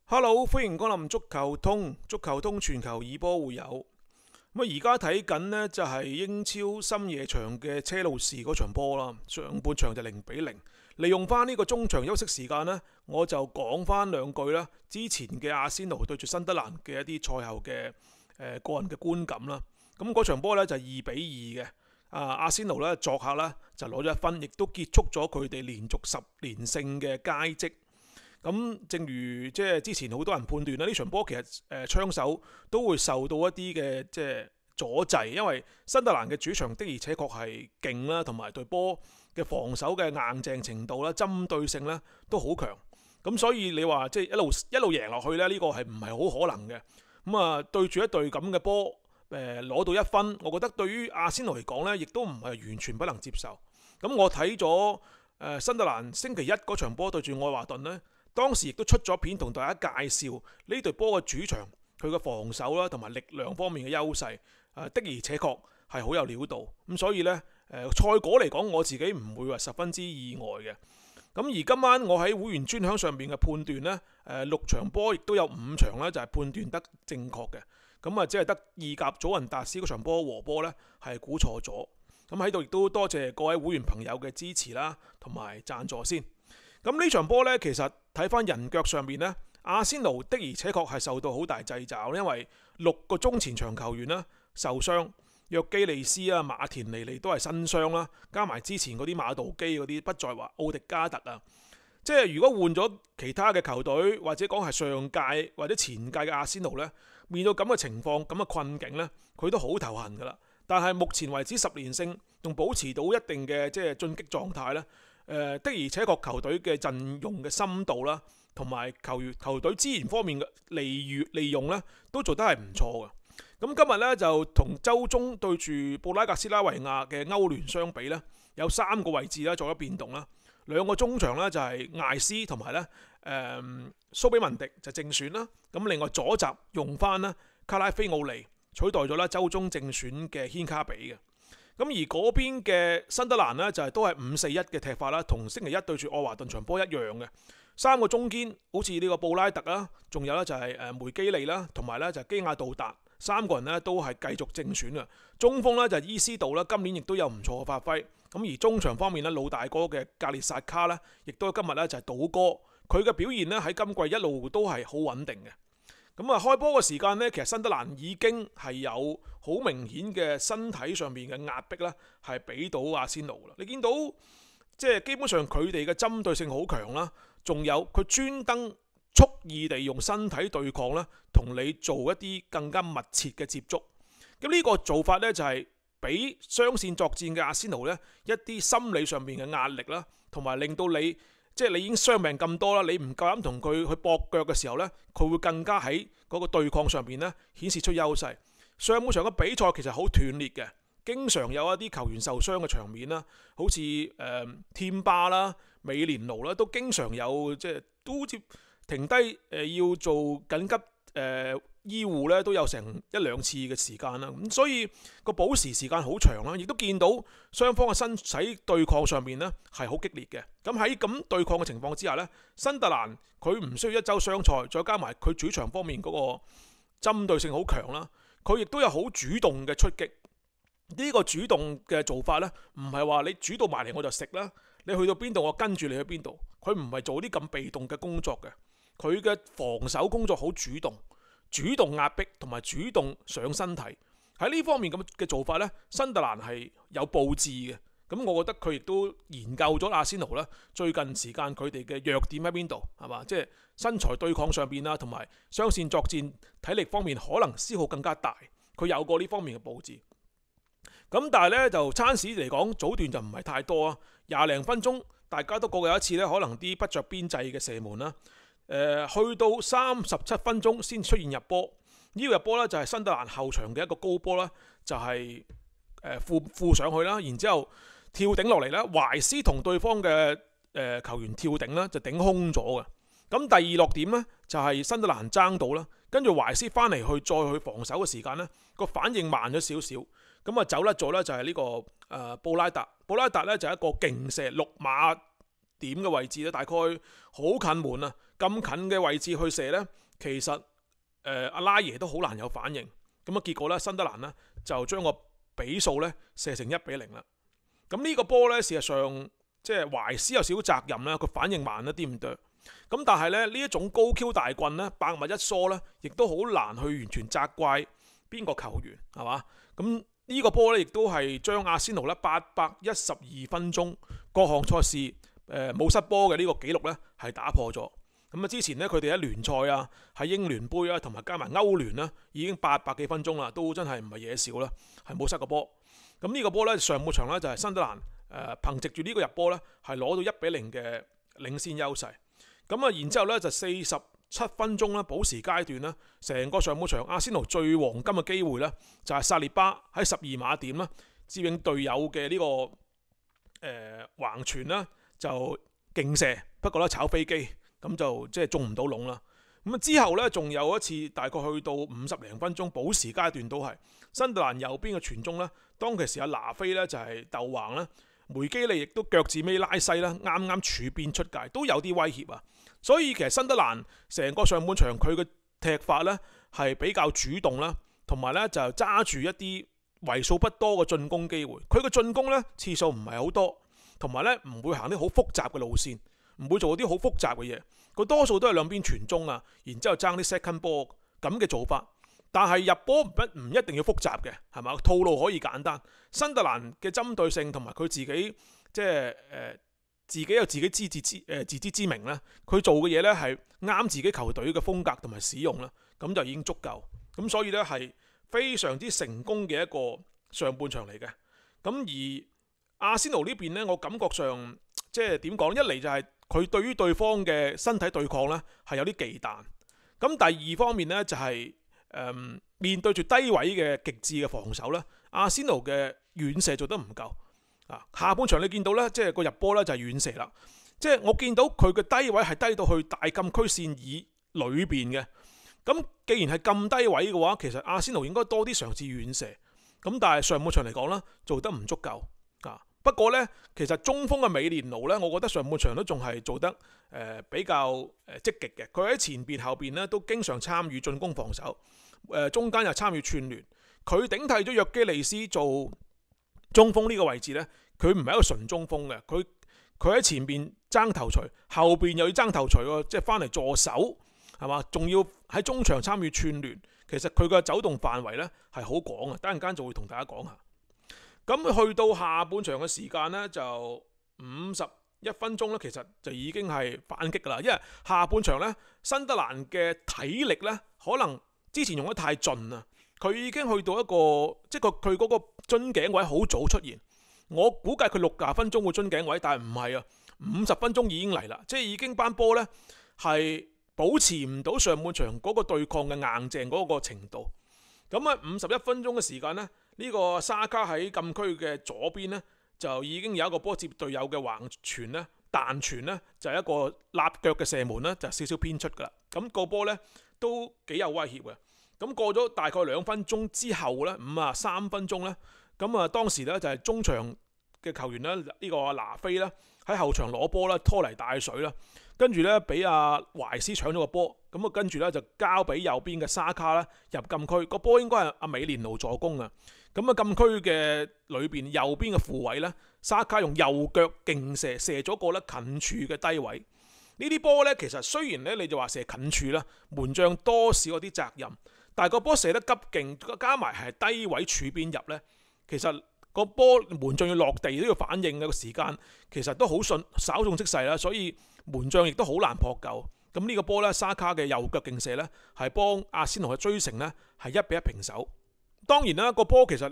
Hello，歡迎光臨足球通，足球通全球耳波會友。而家睇緊呢，就係英超深夜場嘅車路士嗰場波啦，上半場就0-0。利用翻呢個中場休息時間呢，我就講翻兩句啦。之前嘅阿仙奴對住新德蘭嘅一啲賽後嘅個人嘅觀感啦。咁嗰場波呢，就2-2嘅。阿仙奴呢，作客呢，就攞咗1分，亦都結束咗佢哋連續10連勝嘅佳績。咁正如即係之前好多人判斷啦，呢場波其實槍手都會受到一啲嘅即係阻滯，因為新特蘭嘅主場的而且確係勁啦，同埋對波嘅防守嘅硬淨程度啦、針對性咧都好強。咁所以你話即係一路贏落去咧，呢個係唔係好可能嘅？對住一隊咁嘅波攞到1分，我覺得對於阿仙奴嚟講咧，亦都唔係完全不能接受。咁我睇咗新特蘭星期一嗰場波對住愛華頓咧。當時亦都出咗片同大家介紹呢隊波嘅主場佢嘅防守啦，同埋力量方面嘅優勢，的而且確係好有料到。咁所以呢，賽果嚟講，我自己唔會話十分之意外嘅。咁而今晚我喺會員專享上面嘅判斷呢，6場波亦都有5場呢就係判斷得正確嘅。咁只係得意甲祖雲達斯嗰場波和波呢係估錯咗。咁喺度亦都多謝各位會員朋友嘅支持啦，同埋贊助先。咁呢場波呢，其實睇翻人腳上面呢，阿仙奴的而且確係受到好大掣肘，因為6個中前場球員啦受傷，約基利斯啊、馬田尼利都係新傷啦，加埋之前嗰啲馬道基嗰啲不在話奧迪加特啊，即係如果換咗其他嘅球隊，或者講係上屆或者前屆嘅阿仙奴呢，面對咁嘅情況、咁嘅困境呢，佢都好頭痕噶啦。但係目前為止10連勝，仲保持到一定嘅即係進擊狀態呢。的而且確球隊嘅陣容嘅深度啦，同埋球隊資源方面嘅利用咧，都做得係唔錯嘅。咁今日咧就同周中對住布拉格斯拉維亞嘅歐聯相比咧，有3個位置咧做咗變動啦。2個中場咧就係艾斯同埋咧蘇比文迪就正選啦。咁另外左閘用翻啦卡拉菲奧尼取代咗啦周中正選嘅軒卡比嘅。咁而嗰邊嘅新德蘭呢，就係都係5-4-1嘅踢法啦，同星期一對住愛華頓場波一樣嘅。3個中堅好似呢個布拉特啦，仲有咧就係梅基利啦，同埋咧就係基亞道達，3個人呢都係繼續正選嘅。中鋒咧就係伊斯道啦，今年亦都有唔錯嘅發揮。咁而中場方面咧，老大哥嘅格列薩卡咧，亦都今日咧就係倒戈，佢嘅表現咧喺今季一路都係好穩定嘅。開波嘅時間呢，其實新德蘭已經係有好明顯嘅身體上面嘅壓迫啦，係俾到阿仙奴啦。你見到即係基本上佢哋嘅針對性好強啦，仲有佢專登蓄意地用身體對抗啦，同你做一啲更加密切嘅接觸。咁呢個做法呢，就係俾雙線作戰嘅阿仙奴呢一啲心理上面嘅壓力啦，同埋令到你。即係你已經傷病咁多啦，你唔夠膽同佢去駁腳嘅時候呢，佢會更加喺嗰個對抗上邊呢顯示出優勢。上半場嘅比賽其實好斷裂嘅，經常有一啲球員受傷嘅場面啦，好似添巴啦、美連奴啦，都經常有即係都好似停低要做緊急醫護咧，都有成1-2次嘅時間啦。咁所以個補時時間好長啦，亦都見到雙方嘅身體對抗上面呢係好激烈嘅。咁喺咁對抗嘅情況之下呢，新特蘭佢唔需要一周雙賽，再加埋佢主場方面嗰個針對性好強啦，佢亦都有好主動嘅出擊。呢個主動嘅做法呢，唔係話你煮到埋嚟我就食啦，你去到邊度我跟住你去邊度，佢唔係做啲咁被動嘅工作嘅。佢嘅防守工作好主動壓迫同埋主動上身體。喺呢方面咁嘅做法呢，新特蘭係有佈置嘅。咁我覺得佢亦都研究咗阿仙奴啦，最近時間佢哋嘅弱點喺邊度，係嘛？即係身材對抗上邊啦，同埋雙線作戰體力方面可能消耗更加大。佢有過呢方面嘅佈置。咁但係呢，就餐市嚟講，早段就唔係太多啊，20零分鐘大家都各有一次呢，可能啲不着邊際嘅射門啦。去到37分鐘先出現入波，呢個入波呢，就係新特蘭後場嘅一個高波啦，就係附上去啦，然之後跳頂落嚟啦，懷斯同對方嘅球員跳頂啦，就頂空咗嘅。咁第二落點呢，就係新特蘭爭到啦，跟住懷斯翻嚟再去防守嘅時間呢，個反應慢咗少少，咁走甩咗呢，就係呢個布拉達呢，就係一個勁射6碼點嘅位置咧，大概好近門啊！咁近嘅位置去射呢，其實阿拉爺都好難有反應。咁啊結果呢，新德蘭呢就將個比數呢射成1-0啦。咁呢個波呢，事實上即係懷斯有少少責任啦，佢反應慢一啲咁多。咁但係咧呢一種高 Q 大棍呢，百密一疏呢，亦都好難去完全責怪邊個球員係嘛。咁呢個波呢，亦都係將阿仙奴呢812分鐘各項賽事冇失波嘅呢個紀錄呢係打破咗。咁啊之前呢，佢哋喺聯賽啊、喺英聯杯啊同埋加埋歐聯啦，已經800幾分鐘啦，都真係唔係嘢少啦，係冇失過波。咁呢個波呢，上半場呢，就係新德蘭憑藉住呢個入波呢，係攞到1-0嘅領先優勢。咁啊然之後呢，就47分鐘啦，補時階段啦，成個上半場阿仙奴最黃金嘅機會呢，就係薩列巴喺12碼點啦，接應隊友嘅呢個橫傳啦，就勁射，不過咧炒飛機，咁就即係中唔到籠啦。咁啊之後呢，仲有一次大概去到50零分鐘補時階段都係新特蘭右邊嘅傳中呢，當其時阿拿菲呢，就係鬥橫啦，梅基利亦都腳趾尾拉西啦，啱啱柱邊出界都有啲威脅啊。所以其實新德蘭成個上半場佢嘅踢法呢係比較主動啦，同埋呢就揸住一啲為數不多嘅進攻機會。佢嘅進攻呢次數唔係好多，同埋呢唔會行啲好複雜嘅路線，唔會做啲好複雜嘅嘢。佢多數都係兩邊傳中啊，然之後爭啲 second ball 咁嘅做法。但係入波唔一定要複雜嘅，係嘛？套路可以簡單。新德蘭嘅針對性同埋佢自己即係自己有自己自知之明啦，佢做嘅嘢呢係啱自己球隊嘅風格同埋使用啦，咁就已經足夠。咁所以呢係非常之成功嘅一個上半場嚟嘅。咁而阿仙奴呢邊呢，我感覺上即係點講？一嚟就係佢對於對方嘅身體對抗呢係有啲忌憚。咁第二方面呢，就係面對住低位嘅極致嘅防守呢，阿仙奴嘅遠射做得唔夠。下半場你見到咧，即係個入波咧就係遠射啦。即係我見到佢嘅低位係低到去大禁區線以裏邊嘅。咁既然係咁低位嘅話，其實阿仙奴應該多啲嘗試遠射。咁但係上半場嚟講咧，做得唔足夠。不過咧，其實中鋒嘅美連奴咧，我覺得上半場都仲係做得比較積極嘅。佢喺前邊後邊咧都經常參與進攻防守，中間又參與串聯。佢頂替咗約基利斯做中鋒呢個位置呢，佢唔係一個純中鋒嘅，佢喺前邊爭頭槌，後邊又要爭頭槌喎，即係翻嚟助手，係嘛？仲要喺中場參與串聯，其實佢嘅走動範圍呢係好廣啊！等陣間就會同大家講下。咁去到下半場嘅時間呢，就51分鐘呢，其實就已經係反擊㗎啦，因為下半場呢，新德蘭嘅體力呢，可能之前用得太盡啊。佢已經去到一個，即係佢嗰個樽頸位好早出現。我估計佢60分鐘會樽頸位，但係唔係啊，50分鐘已經嚟啦，即係已經班波呢係保持唔到上半場嗰個對抗嘅硬淨嗰個程度。咁啊，51分鐘嘅時間呢，呢個沙卡喺禁區嘅左邊呢，就已經有一個波接隊友嘅橫傳呢，彈傳呢，就係一個立腳嘅射門呢，就少少偏出㗎啦。咁個波呢都幾有威脅嘅。咁過咗大概2分鐘之後呢，53分鐘呢，咁啊當時呢就係中場嘅球員呢，呢個拿菲呢喺後場攞波啦，拖泥帶水啦，跟住呢俾阿懷斯搶咗個波，咁啊跟住呢就交俾右邊嘅沙卡啦入禁區，個波應該係阿美連奴助攻啊，咁啊禁區嘅裏邊右邊嘅副位呢，沙卡用右腳勁射咗個咧近處嘅低位。呢啲波呢，其實雖然呢你就話射近處啦，門將多少有啲責任。但係個波射得急勁，加埋係低位柱邊入呢，其實個波門將要落地都要反應嘅個時間，其實都好順，稍縱即逝啦，所以門將亦都好難撲救。咁呢個波呢，沙卡嘅右腳勁射呢，係幫阿仙奴嘅追成呢，係1-1平手。當然啦，個波其實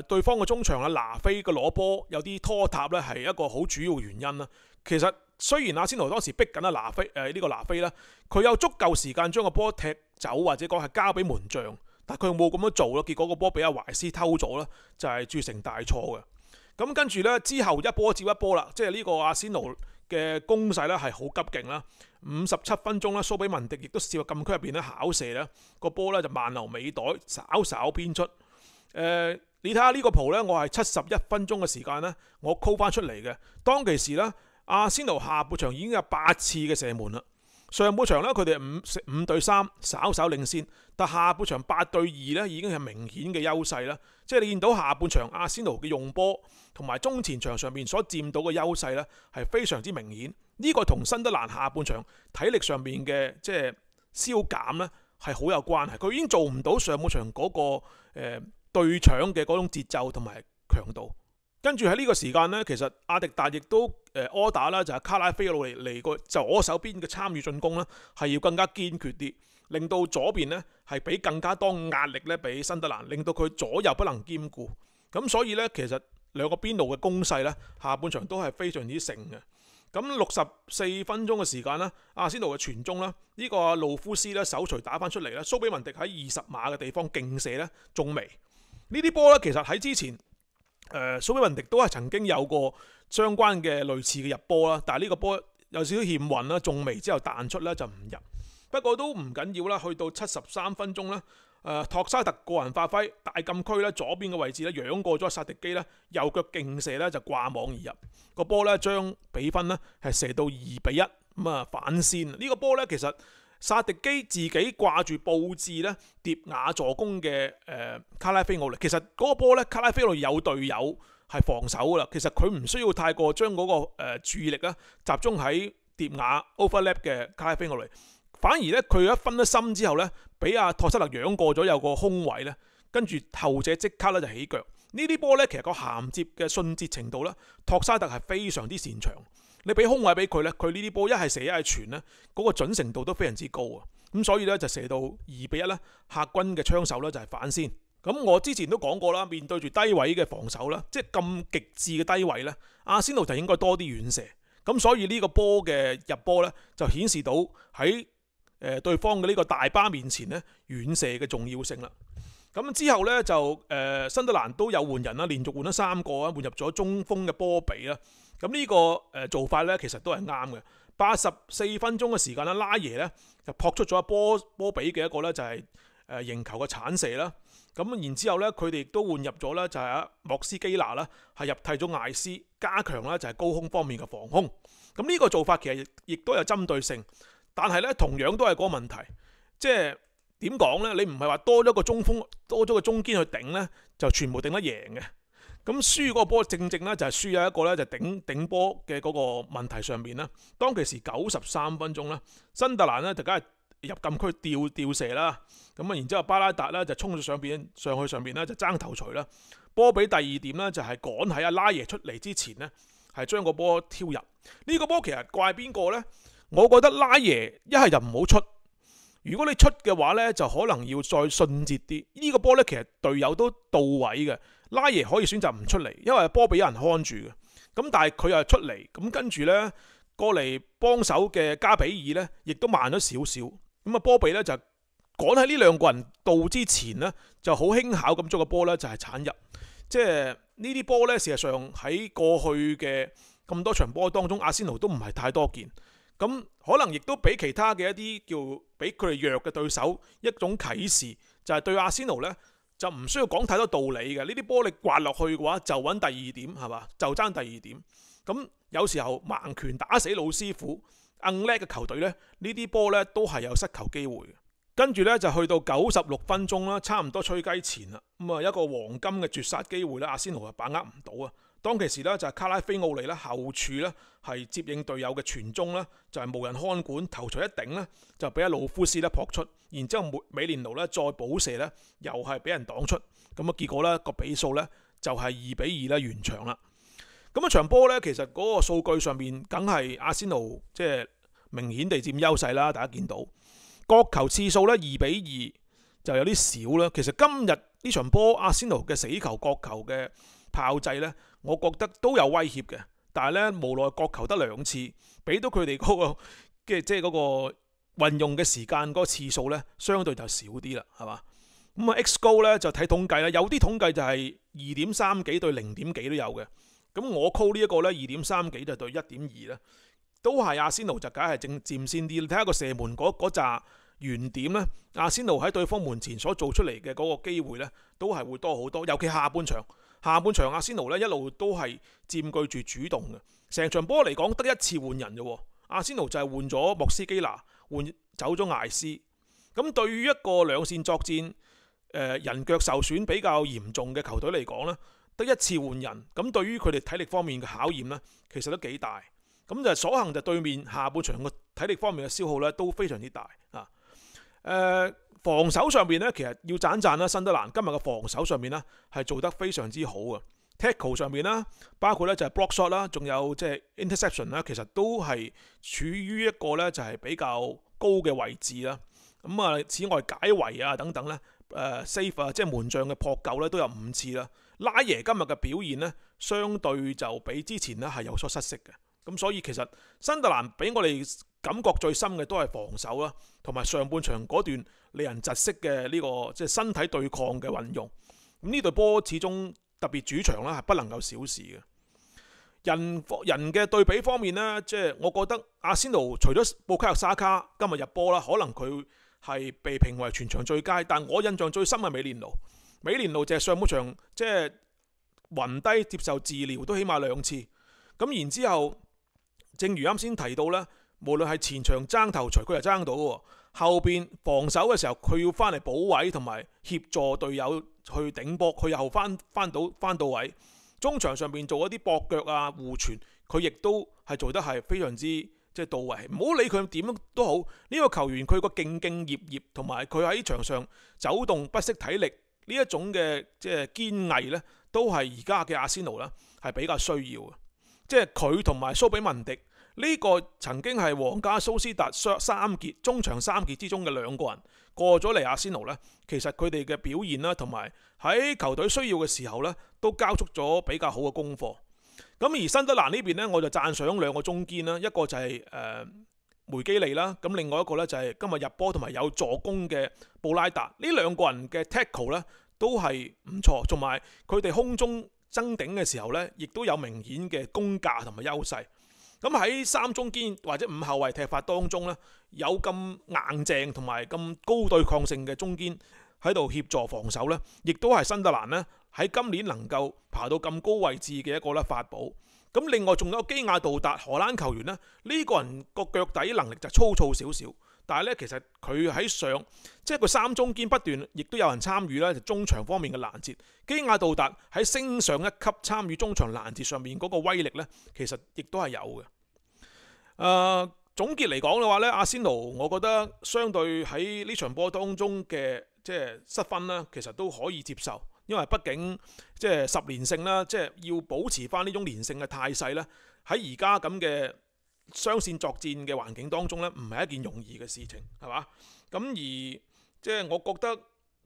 對方嘅中場啊拿菲嘅攞波有啲拖沓呢，係一個好主要原因啦。其實雖然阿仙奴當時逼緊阿拿菲呢個拿菲啦，佢有足夠時間將個波踢走或者講係交俾門將，但佢冇咁樣做咯，結果個波俾阿懷斯偷咗啦，就係鑄成大錯嘅。咁跟住呢，之後一波接一波啦，即係呢個阿仙奴嘅攻勢呢係好急勁啦。57分鐘啦，蘇比文迪亦都試過禁區入邊咧巧射啦，個波呢就慢流尾袋，稍稍偏出。你睇下呢個圖呢，我係71分鐘嘅時間呢，我 call 翻出嚟嘅。當其時呢，阿仙奴下半場已經有8次嘅射門啦。上半場咧，佢哋5-3，稍稍領先，但下半場8-2咧，已經係明顯嘅優勢啦。即係你見到下半場阿仙奴嘅用波同埋中前場上面所佔到嘅優勢咧，係非常之明顯。呢個同新德蘭下半場體力上面嘅即係消減咧係好有關係。佢已經做唔到上半場嗰個對搶嘅嗰種節奏同埋強度。跟住喺呢個時間呢，其實阿迪達亦都order啦，就係卡拉菲奧嚟個左手邊嘅參與進攻呢，係要更加堅決啲，令到左邊呢係俾更加多壓力咧俾新德蘭，令到佢左右不能兼顧。咁所以呢，其實兩個邊路嘅攻勢呢，下半場都係非常之盛嘅。咁64分鐘嘅時間呢，阿仙奴嘅傳中啦，呢個路夫斯呢手錘打翻出嚟咧，蘇比文迪喺20碼嘅地方勁射呢，中楣。呢啲波呢，其實喺之前蘇比文迪都係曾經有過相關嘅類似嘅入波啦，但係呢個波有少少欠運啦，中楣之後彈出咧就唔入。不過都唔緊要啦，去到73分鐘咧，托沙特個人發揮，大禁區咧左邊嘅位置咧仰過咗薩迪基咧，右腳勁射咧就掛網而入，個波咧將比分咧係射到2-1，咁啊反先。呢個波咧其實薩迪基自己掛住佈置咧疊瓦助攻嘅卡拉菲奧利，其實嗰個波咧卡拉菲奧利有隊友係防守噶啦，其實佢唔需要太過將嗰個注意力咧集中喺疊瓦 overlap 嘅卡拉菲奧利，反而咧佢一分咗心之後咧，俾阿托沙特仰過咗有個空位咧，跟住後者即刻咧就起腳。呢啲波咧其實個銜接嘅迅捷程度咧，托沙特係非常之擅長。你俾空位俾佢咧，佢呢啲波一係射一係傳咧，嗰個準程度都非常之高啊！咁所以咧就射到2-1咧，客軍嘅槍手咧就係反先。咁我之前都講過啦，面對住低位嘅防守啦，即係咁極致嘅低位咧，阿仙奴就應該多啲遠射。咁所以呢個波嘅入波咧，就顯示到喺對方嘅呢個大巴面前咧，遠射嘅重要性啦。咁之後咧就新德蘭都有換人啦，連續換咗3個啊，換入咗中鋒嘅波比啦。咁呢個做法咧，其實都係啱嘅。84分鐘嘅時間啦，拉耶咧就撲出咗波比嘅一個咧就係迎球嘅鏟射啦。咁然之後咧，佢哋亦都換入咗咧就係阿莫斯基拿啦，係入替咗艾斯，加強啦就係高空方面嘅防空。咁呢個做法其實亦都有針對性，但係咧同樣都係嗰個問題，即係點講咧？你唔係話多咗個中鋒、多咗個中堅去頂咧，就全部頂得贏嘅。咁輸嗰個波正咧就係輸有一個咧就頂波嘅嗰個問題上面啦。當其時93分鐘啦，新特蘭咧就梗係入禁區吊射啦。咁啊，然之後巴拉達咧就衝咗上去上邊咧就爭頭槌啦。波比第二點咧就係趕喺阿拉耶出嚟之前咧係將個波挑入。呢個波其實怪邊個咧？我覺得拉耶一係就唔好出。如果你出嘅話咧，就可能要再迅捷啲。呢個波咧其實隊友都到位嘅。拉耶可以選擇唔出嚟，因為波俾人看住嘅。咁但係佢又出嚟，咁跟住咧過嚟幫手嘅加比爾咧，亦都慢咗少少。咁啊，波比咧就趕喺呢兩個人到之前咧，就好輕巧咁將個波咧就係鏟入。即係呢啲波咧，事實上喺過去嘅咁多場波當中，阿仙奴都唔係太多見。咁可能亦都俾其他嘅一啲叫俾佢哋弱嘅對手一種啟示，就係對阿仙奴咧。就唔需要講太多道理嘅，呢啲波你刮落去嘅話，就揾第二點係嘛，就爭第二點。咁有時候盲拳打死老師傅，硬叻嘅球隊呢，呢啲波呢都係有失球機會嘅。跟住呢，就去到96分鐘啦，差唔多吹雞前啦，咁啊一個黃金嘅絕殺機會咧，阿仙奴就把握唔到啊。當其時咧就係卡拉菲奧利咧後柱咧係接應隊友嘅傳中啦，就係無人看管，頭槌一頂咧就俾阿魯夫斯咧撲出，然之後美連奴咧再補射咧又係俾人擋出，咁啊結果咧個比數咧就係2-2咧完場啦。咁啊場波咧其實嗰個數據上面梗係阿仙奴即係明顯地佔優勢啦，大家見到角球次數咧2-2就有啲少啦。其實今日呢場波阿仙奴嘅死球角球嘅炮製咧，我覺得都有威脅嘅，但係咧無奈角球得2次，俾到佢哋嗰個即係嗰個運用嘅時間嗰個次數咧，相對就少啲啦，係嘛？咁啊 X 高咧就睇統計啦，有啲統計就係2.3幾對0點幾都有嘅。咁我 call 呢一個咧2.3幾就對1.2咧，都係阿仙奴就梗係佔先啲。你睇下個射門嗰紮原點咧，阿仙奴喺對方門前所做出嚟嘅嗰個機會咧，都係會多好多，尤其下半場。下半場阿仙奴咧一路都係佔據住主動嘅，成場波嚟講得1次換人啫。阿仙奴就係換咗莫斯基拿，換走咗艾斯。咁對於一個兩線作戰人腳受損比較嚴重嘅球隊嚟講呢，得一次換人，咁對於佢哋體力方面嘅考驗呢，其實都幾大。咁就所幸就對面下半場嘅體力方面嘅消耗呢都非常之大啊。防守上面呢，其實要讚讚啦，新德蘭今日嘅防守上面呢係做得非常之好嘅。Tackle 上面啦，包括咧就係 block shot 啦，仲有即係 interception 啦，其實都係處於一個咧就係比較高嘅位置啦。咁啊，此外解圍啊等等咧，save 啊，即係門將嘅撲救咧都有5次啦。拉耶今日嘅表現咧，相對就比之前咧係有所失色嘅。咁所以其實新特蘭俾我哋感覺最深嘅都係防守啦，同埋上半場嗰段令人窒息嘅呢個即係身體對抗嘅運用。咁呢隊波始終特別主場啦係不能夠小視嘅。人嘅對比方面呢，即係我覺得阿仙奴除咗布卡約沙卡今日入波啦，可能佢係被評為全場最佳，但我印象最深係美連奴。美連奴就係上半場即係暈低接受治療都起碼2次。咁然之後，正如啱先提到咧，無論係前場爭頭槌佢又爭到喎，後邊防守嘅時候佢要翻嚟補位同埋協助隊友去頂波，佢又翻到位。中場上邊做一啲駁腳啊、互傳，佢亦都係做得係非常之即係到位。唔好理佢點都好，呢個球員佢個兢兢業業同埋佢喺場上走動不惜體力呢一種嘅即係堅毅咧，都係而家嘅阿仙奴啦係比較需要嘅。即係佢同埋蘇比文迪呢個曾經係皇家蘇斯達中場三傑之中嘅2個人過咗嚟阿仙奴呢，其實佢哋嘅表現啦，同埋喺球隊需要嘅時候呢，都交出咗比較好嘅功課。咁而新德蘭呢邊呢，我就讚賞2個中堅啦，一個就係梅基利啦，咁另外一個呢，就係今日入波同埋有助攻嘅布拉達。呢2個人嘅 tackle 呢都係唔錯，同埋佢哋空中爭頂嘅時候呢，亦都有明顯嘅功架同埋優勢。咁喺3中堅或者5後衞踢法當中呢，有咁硬淨同埋咁高對抗性嘅中堅喺度協助防守呢，亦都係新特蘭呢喺今年能夠爬到咁高位置嘅一個法寶。咁另外仲有基亞杜達荷蘭球員呢，呢個人個腳底能力就粗糙少少。但係咧，其實佢喺上，即係個3中堅不斷，亦都有人參與咧，就中場方面嘅攔截。基亞杜達喺升上一級參與中場攔截上面嗰個威力咧，其實亦都係有嘅。總結嚟講嘅話咧，阿仙奴我覺得相對喺呢場波當中嘅即係失分啦，其實都可以接受，因為畢竟即係10連勝啦，即係要保持翻呢種連勝嘅態勢咧，喺而家咁嘅雙線作戰嘅環境當中咧，唔係一件容易嘅事情，係嘛？咁而即係我覺得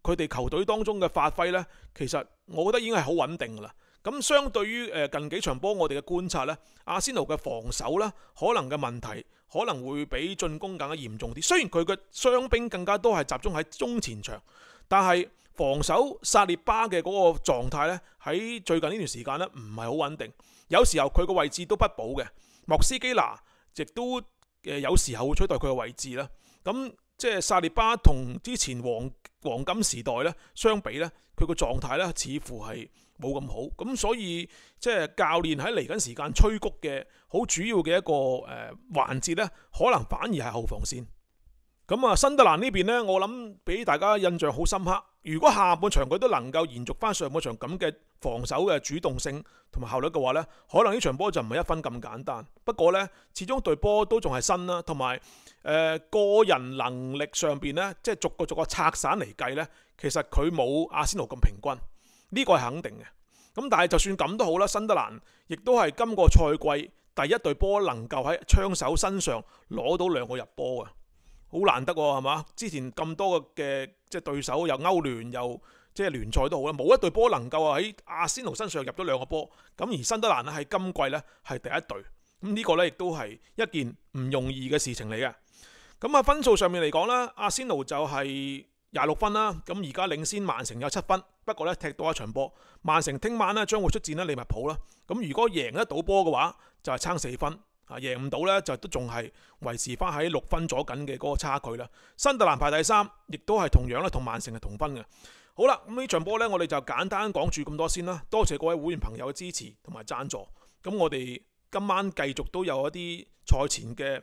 佢哋球隊當中嘅發揮咧，其實我覺得已經係好穩定㗎啦。咁相對於近幾場波我哋嘅觀察咧，阿仙奴嘅防守咧，可能嘅問題可能會比進攻更加嚴重啲。雖然佢嘅傷兵更加多係集中喺中前場，但係防守薩列巴嘅嗰個狀態咧，喺最近呢段時間咧唔係好穩定，有時候佢個位置都不保嘅。莫斯基拿亦都有時候會取代佢嘅位置啦。咁即係薩列巴同之前黃金時代咧相比咧，佢個狀態咧似乎係冇咁好。咁所以即係教練喺嚟緊時間催谷嘅好主要嘅一個環節咧，可能反而係後防線。咁啊，新特蘭呢邊呢，我諗俾大家印象好深刻。如果下半場佢都能夠延續翻上半場咁嘅防守嘅主動性同埋效率嘅話呢，可能呢場波就唔係1分咁簡單。不過呢，始終隊波都仲係新啦，同埋個人能力上邊呢，即係逐個拆散嚟計呢，其實佢冇阿仙奴咁平均，呢個係肯定嘅。咁但係就算咁都好啦，新特蘭亦都係今個賽季第一隊波能夠喺槍手身上攞到2個入波嘅。好難得喎，係嘛？之前咁多嘅即係對手，又歐聯又即係聯賽都好啦，冇一隊波能夠喺阿仙奴身上入咗2個波。咁而新德蘭咧喺今季咧係第一隊，咁呢個咧亦都係一件唔容易嘅事情嚟嘅。咁啊分數上面嚟講啦，阿仙奴就係26分啦，咁而家領先曼城有7分。不過咧踢多一場波，曼城聽晚咧將會出戰咧利物浦啦。咁如果贏得到波嘅話，就係爭4分。贏唔到咧，就都仲係維持翻喺6分左緊嘅嗰個差距啦。新特蘭排第3，亦都係同樣咧同曼城係同分嘅。好啦，咁呢場波咧，我哋就簡單講住咁多先啦。多謝各位會員朋友嘅支持同埋贊助。咁我哋今晚繼續都有一啲賽前嘅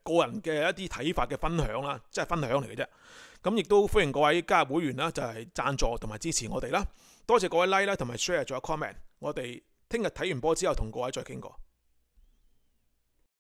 個人嘅一啲睇法嘅分享啦，即係分享嚟嘅啫。咁亦都歡迎各位加入會員啦，就係贊助同埋支持我哋啦。多謝各位 like 啦，同埋 share 仲有 comment。我哋聽日睇完波之後同各位再傾過。